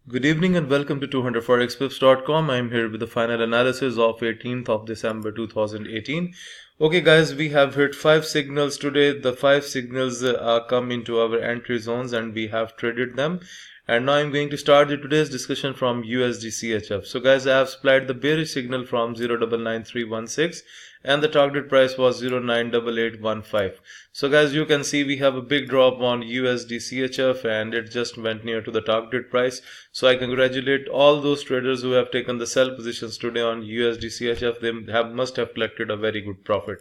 Good evening and welcome to 200forexpips.com. I'm here with the final analysis of 18th of December 2018. Okay guys, we have hit 5 signals today. The 5 signals come into our entry zones and we have traded them. And now I'm going to start today's discussion from USD CHF. So guys, I have supplied the bearish signal from 0.99316 and the target price was 0.98815. So guys, you can see we have a big drop on USD CHF and it just went near to the target price. So I congratulate all those traders who have taken the sell positions today on USD CHF. They must have collected a very good profit.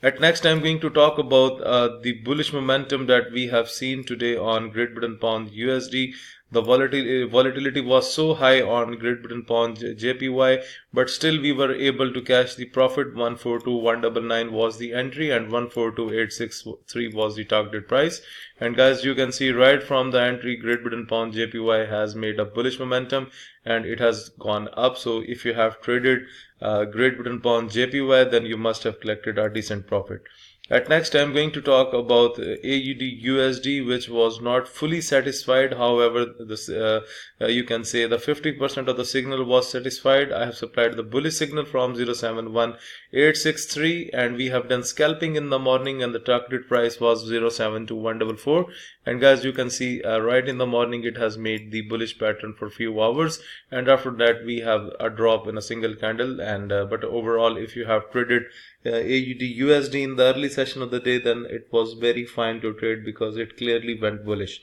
At next, I'm going to talk about the bullish momentum that we have seen today on Great Britain Pound USD. The volatility was so high on Great Britain Pound JPY, but still we were able to catch the profit. 142,199 was the entry and 142,863 was the target price. And guys, you can see right from the entry, Great Britain Pound JPY has made a bullish momentum and it has gone up. So if you have traded Great Britain Pound JPY, then you must have collected a decent profit. At next, I'm going to talk about AUD USD, which was not fully satisfied. However, this you can say the 50% of the signal was satisfied. I have supplied the bullish signal from 0.71863 and we have done scalping in the morning and the target price was 0.72144. And guys, you can see right in the morning it has made the bullish pattern for few hours and after that we have a drop in a single candle. And but overall, if you have traded AUD USD in the early session of the day, then it was very fine to trade because it clearly went bullish.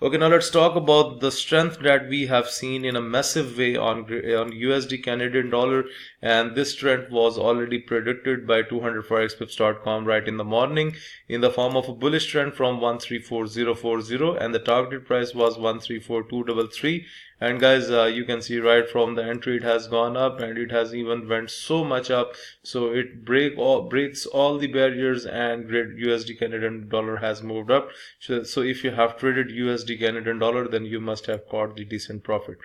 Okay, now let's talk about the strength that we have seen in a massive way on USD Canadian dollar, and this trend was already predicted by 200forexpips.com right in the morning in the form of a bullish trend from 134040 and the target price was 134233. And guys, you can see right from the entry it has gone up and it has even went so much up, so it breaks all the barriers and great USD Canadian dollar has moved up. So if you have traded USD Canadian dollar, then you must have caught the decent profit.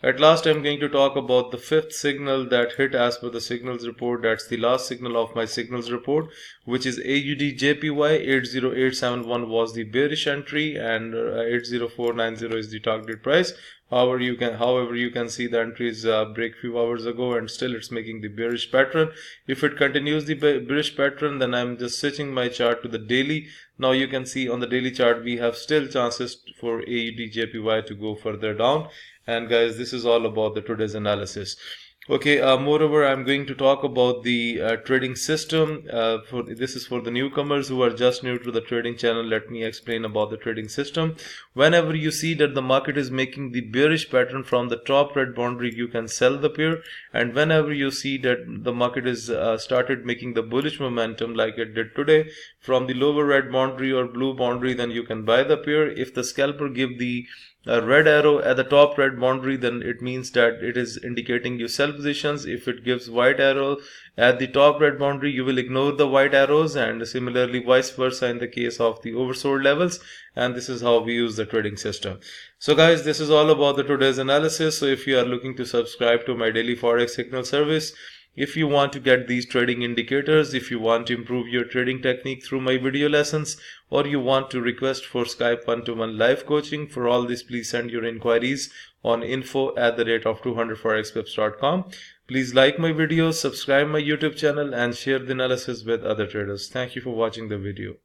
At last, I'm going to talk about the 5th signal that hit as per the signals report. That's the last signal of my signals report, which is AUD JPY. 80871 was the bearish entry and 80490 is the target price. However, you can see the entries break few hours ago and still it's making the bearish pattern. If it continues the bearish pattern, then I'm just switching my chart to the daily. Now you can see on the daily chart we have still chances for AUD JPY to go further down. And guys, this is all about the today's analysis. Okay, moreover, I'm going to talk about the trading system. This is for the newcomers who are just new to the trading channel. Let me explain about the trading system. Whenever you see that the market is making the bearish pattern from the top red boundary, you can sell the pair. And whenever you see that the market is started making the bullish momentum like it did today from the lower red boundary or blue boundary, then you can buy the pair. If the scalper give the red arrow at the top red boundary, then it means that it is indicating you sell positions. If it gives white arrow at the top red boundary, you will ignore the white arrows, and similarly vice versa in the case of the oversold levels. And this is how we use the trading system. So guys, this is all about the today's analysis. So if you are looking to subscribe to my daily forex signal service, if you want to get these trading indicators, if you want to improve your trading technique through my video lessons, or you want to request for Skype one-to-one live coaching, for all this please send your inquiries on info@200forexpips.com. Please like my videos, subscribe my YouTube channel and share the analysis with other traders. Thank you for watching the video.